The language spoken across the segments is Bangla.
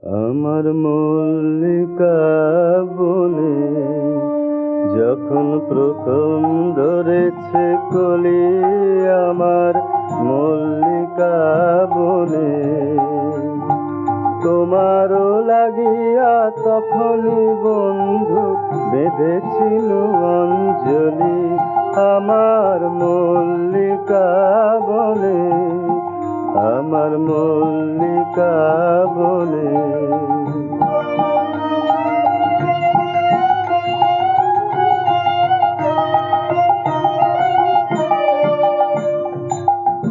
আমার মল্লিকা বনে যখন প্রথম ধরেছে কলি, আমার মল্লিকা বনে তোমারও লাগিয়া তখনই বন্ধু বেঁধেছিল অঞ্জলি, আমার মল্লিকা বনে, আমার মল্লিকা বনে।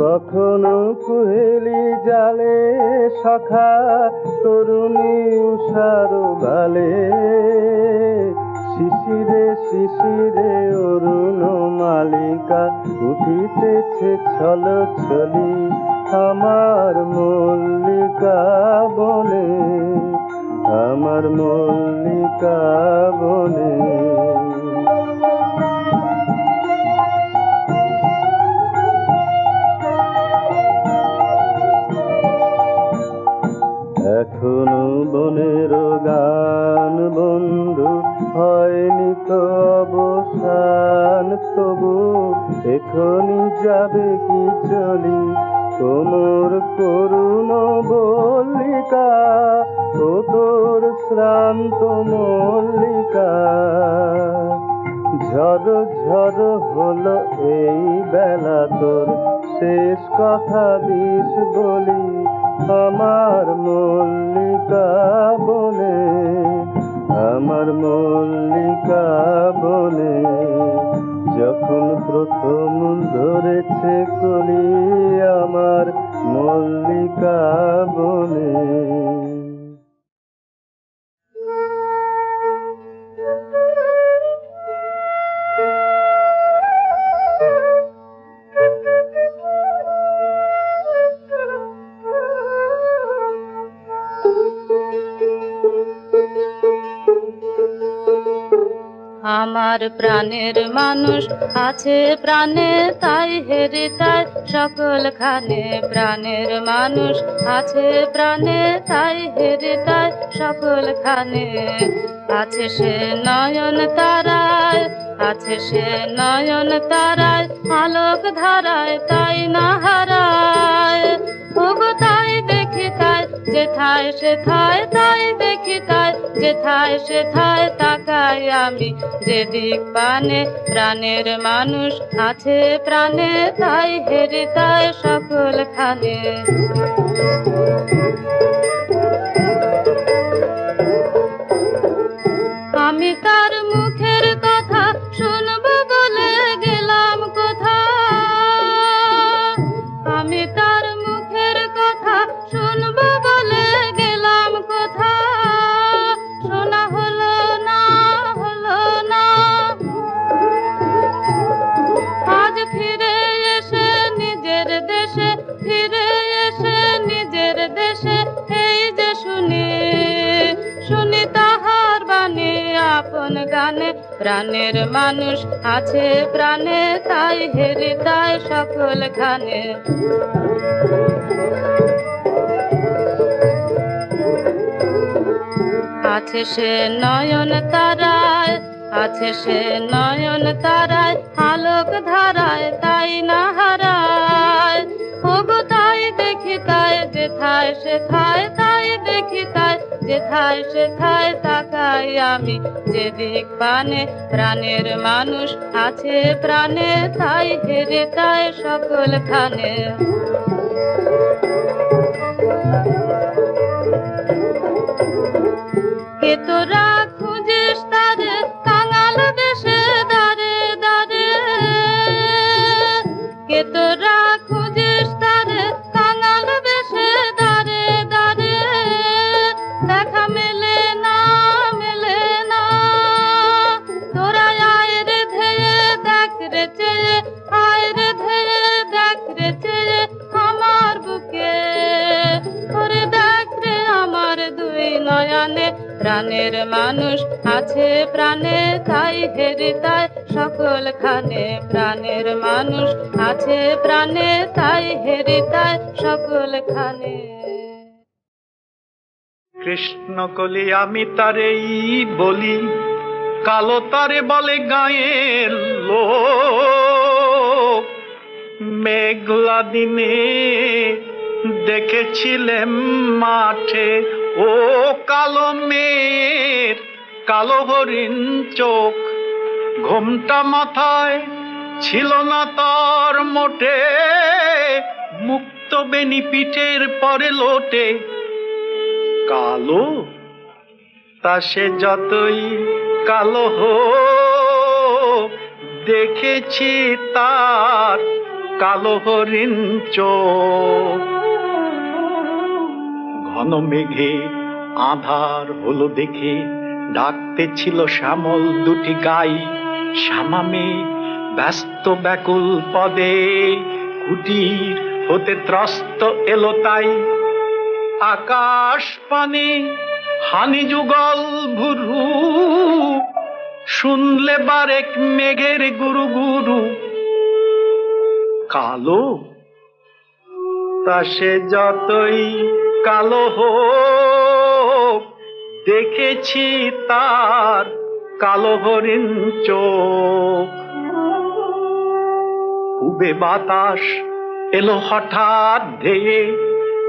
কখনো কুহেলি জালে সখা তরুণী উষার বালে, শিশিরে শিশিরে অরুণ মালিকা উঠিতেছে ছল ছলি, আমার মল্লিকা বনে, আমার মল্লিকা বনে। এখনো বনের গান বন্ধু হয়নি তো অবসান, তবু এখনই যাবে কি চলি তোমর করুণ বল্লিকা, ও তোর শ্রান্ত মল্লিকা। ঝড় ঝড় হলো এই বেলা তোর শেষ কথা দিস বলি, আমার মল্লিকা বনে, আমার মল্লিকা বনে যখন প্রথম ধরেছে কলি, আমার মল্লিকা বনে। আমার প্রাণের মানুষ আছে প্রাণে তাই হেরে তাই সকল খানে, প্রাণের মানুষ আছে প্রাণে তাই হেরে তাই সকল খানে। আছে সে নয়ন তারায়, আছে সে নয়ন তারায়, আলোক ধারায় তাই না হারায়। ওগো তাই দেখি তাই যেথায় সেথায়, তাই দেখি তাই যেথায় সেথায় তাকাই আমি যেদিক পানে, প্রাণের মানুষ আছে প্রাণে তাই হেরে তাই সকল খানে। আমি তার মুখের কথা শুনবো বলে গেলাম কোথা, আমি তার মুখের কথা শুনবো বলে গেলাম কোথা, শোনা হলো না, হলো না। আজ ফিরে এসে নিজের দেশে, ফিরে এসে নিজের দেশে এই যে শুনি, শুনি তাহার বাণী আপন গানে, প্রাণের মানুষ আছে প্রাণে তাই হেরে তাই সকল খানে। আছে সে নয়ন তারায়, আছে সে নয়ন তারায়, আলোক ধারায় তাই না হারায়। ওগো তাই দেখি তাই যেথায় সেথায়, তাই দেখি তাই যেথায় সেথায় তাকাই আমি যেদিক পানে, প্রাণের মানুষ আছে প্রাণে তাই হেরে তাই সকল খানে। কে তোরা খুঁজিস তারে কাঙাল বেশে দাঁড়ে দাঁড়ে, কে তোরা খুঁজিস তারে কাঙাল বেশে দাঁড়ে দাঁড়ে, দেখা মেলে না, মেলে না। তোরা আয় রে ধেয়ে দেখ রে চেয়ে, আয় রে ধেয়ে দেখ রে চেয়ে আমার বুকে, ওরে দেখ রে আমার দুই নয়নে, প্রাণের মানুষ আছে প্রাণে তাই হেরে তাই সকল খানে, প্রাণের মানুষ আছে প্রাণে তাই হেরে তাই সকল খানে। কৃষ্ণকলি আমি তারেই বলি, কালো তারে বলে গায়ের লোক। মেঘলা দিনে দেখেছিলেন মাঠে ও কালো মেয়ের কালো হরিণ চোখ। ঘোমটা মাথায় ছিল না তার মোটে, মুক্ত বেনি পিঠের পরে লোটে। কালো তা সে যতই কালো হোক, দেখেছি তার কালো হরিণ চোখ। ঘন মেঘে আধার হলো দেখে ডাকতে ছিল শ্যামল দুটি গাই। শ্যামা মেঘ ব্যস্ত ব্যাকুল পদে কুটির হতে ত্রস্ত এলো তাই। আকাশ পানে হানি যুগল ভুরু, শুনলে বারেক মেঘের গুরু গুরু। কালো তা সে যতই কালো হোক, দেখেছি তার কালো হরিণ চোখ। উবে বাতাস এলো হঠাৎ ধেয়ে,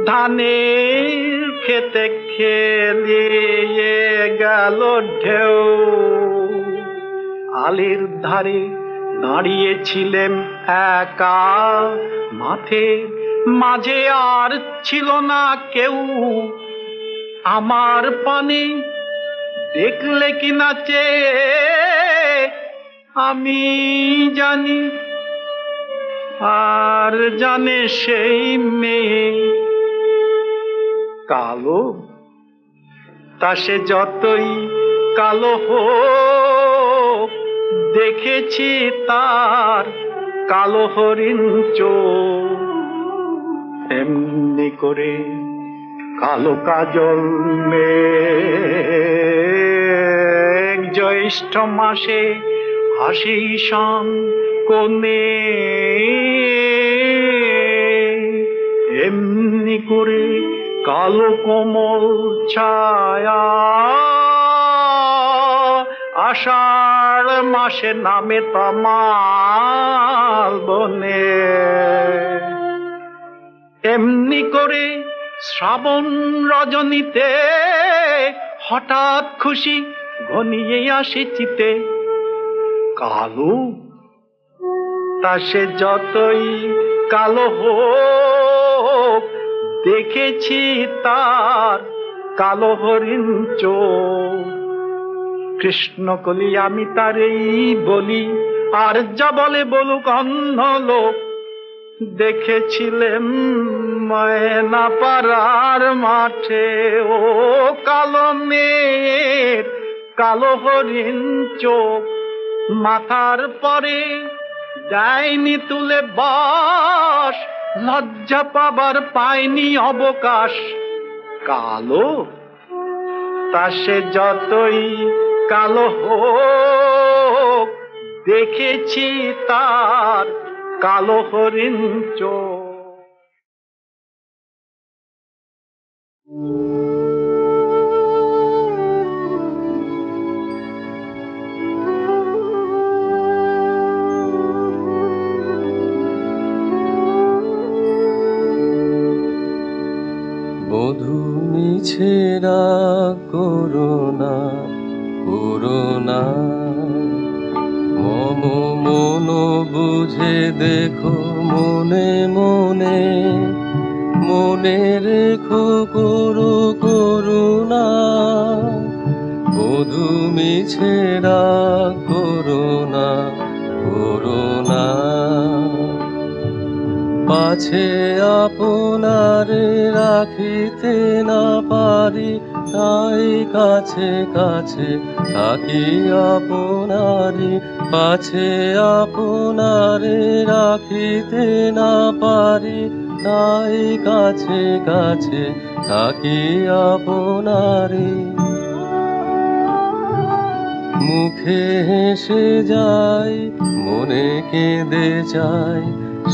ধানের খেতে খেলিয়ে গেল ঢেউ। আলের ধারে দাঁড়িয়েছিলেন একা, মাঠের মাঝে আর ছিল না কেউ। আমার পানে দেখলে কি নাচে আমি জানি, আর জানে সেই মেয়ে। কালো তা সে যতই কালো হোক, দেখেছি তার কালো হরিণ চোখ। এমনি করে কালো কাজল মেঘ জ্যৈষ্ঠ মাসে হাসি শাম কোনে। এমনি করে কালো কোমল ছায়া আষাঢ় মাসে নামে তমাল বনে। এমনি করে শ্রাবণ রজনীতে হঠাৎ খুশি ঘনিয়ে আসে চিতে। কালো তা সে যতই কালো হোক, দেখেছি তার কালো হরিণ চোখ। কৃষ্ণকলি আমি তারেই বলি, আর যা বলে বলুক অন্য লোক। দেখেছিলেন ময়না পাড়ার মাঠে ও কালো মেয়ের কালো হরিণ চোখ। মাথার পরে দেয়নি তুলে বাস, লজ্জা পাবার পায়নি অবকাশ। কালো তা সে যতই কালো হোক, দেখেছি তার কালো হরিণ চোখ। বধূ মিছেরা করোনা করোনা, মম মন বুঝে দেখো মনে মনে। মনে রেখো করো করুণা, বধূ মিছেরা করোনা করোনা। পাছে আপনারে রাখিতে না পারি, তাই কাছে কাছে থাকি আপনারি। পাছে আপনারে রাখিতে না পারি, তাই কাছে কাছে থাকি আপনারি। মুখে হেসে যাই মনে কেঁদে যাই,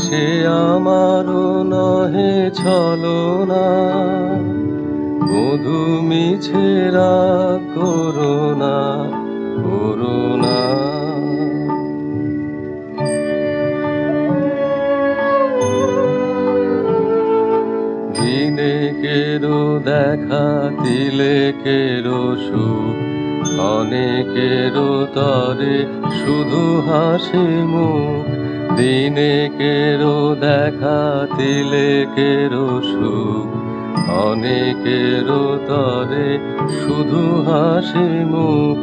সে আমারও নহে ছলনা। বধূ মিছে রাগ করো না, করো না। দিনে কেরো দেখা, দিলে কেরো সুখ, অনেকেরও তরে শুধু হাসি মুখ। দিনে কেরো দেখা, দিলে কেরো সুখ, অনেকেরও তরে শুধু হাসি মুখ।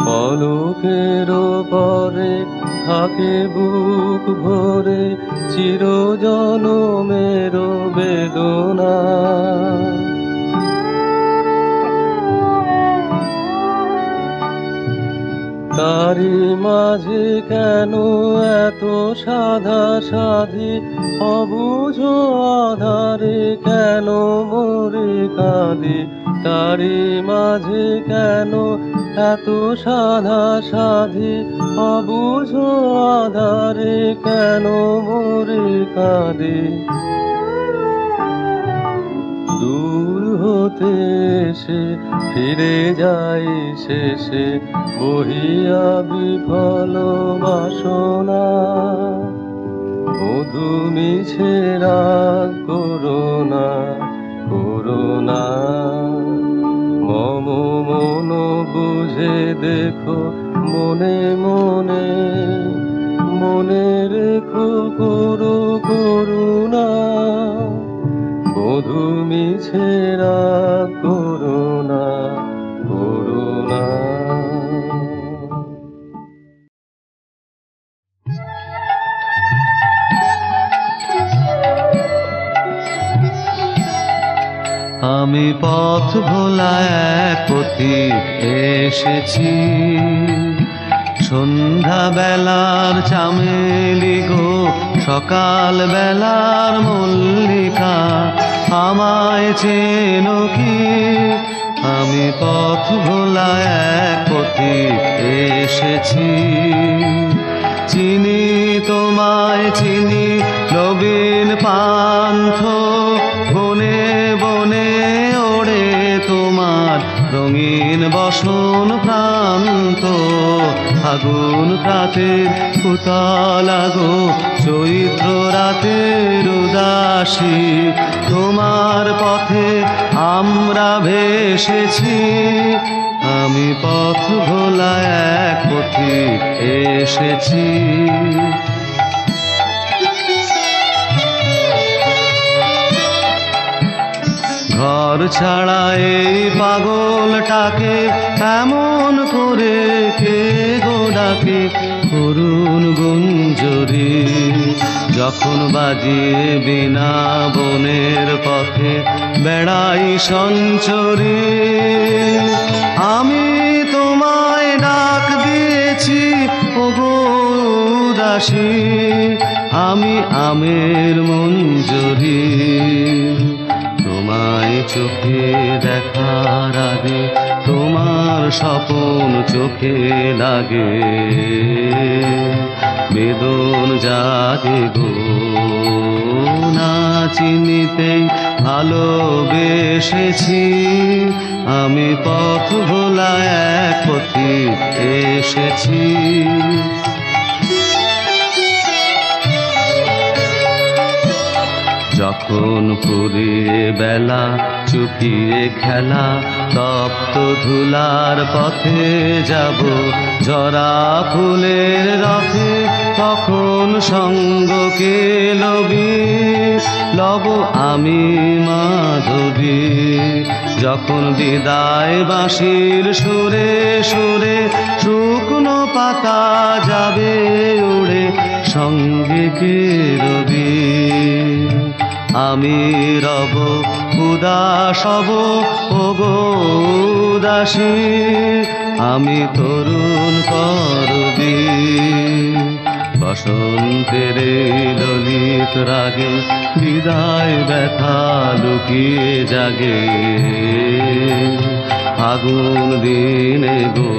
পলকেরও পরে থাকে বুক ভরে চিরজনমেরও বেদনা। তারি মাঝে কেন এত সাধা সাধি, অবুঝ আধারে কেন মরে কাঁদি। তারি মাঝে কেন এত সাধা সাধি, অবুঝ আধারে কেন মরে কাঁদি। দূর হতে এসে ফিরে যাই শেষে, বহিয়া বিফল বাসনা। বধূ মিছে রাগ করো না, করো না। মম মন বুঝে দেখো মনে মনে, মনে রেখো করো করুণা। বধূ মিছে রাগ করো না, করো না। আমি পথ ভোলা এক পথিক এসেছি, সন্ধ্যা বেলার চামেলি গো, সকাল বেলার মল্লিকা, আমায় চেনো কি? আমি পথ ভোলা এক পথিক এসেছি। চিনি তোমায় চিনি নবীন পান্থ, বনে বনে ওড়ে তোমার রঙিন বসন প্রান্ত। আগুন প্রাতের উতলা গো, চৈত্র রাতের উদাসী, তোমার পথে আমরা ভেসেছি। আমি পথ ভোলা এক পথিক এসেছি। ঘর ছাড়া এই পাগলটাকে এমন করে কে গো ডাকে? করুণ গুঞ্জরি যখন বাজিয়ে বিনা বনের পথে বেড়াই সঞ্চরি। আমি তোমায় ডাক দিয়েছি ওগো উদাসী, আমি আমের মঞ্জরি। তোমায় চোখে দেখার আগে তোমার স্বপন চোখে লাগে, বেদন জাগে গো। না চিনিতেই ভালোবেসেছি, আমি পথ ভোলা এক পথিক এসেছি। যখন ফুরিয়ে বেলা চুকিয়ে খেলা, তপ্ত ধুলার পথে যাব জরা ফুলের রথে। তখন সঙ্গকে লব আমি মাধবী। যখন বিদায় বাঁশির সুরে সুরে শুকনো পাতা যাবে উড়ে, সঙ্গে কে রবি? আমি রব উদাস হব ওগো উদাসী, আমি তরুণ করবি। বসন্তের ললিত রাগে বিদায় ব্যথা লুকিয়ে জাগে, আগুন দিনে গো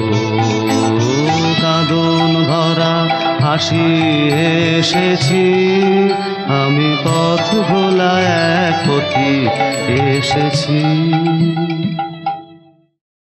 কাঁদন ভরা হাসি এসেছি। আমি পথ ভোলা এক পথিক এসেছি।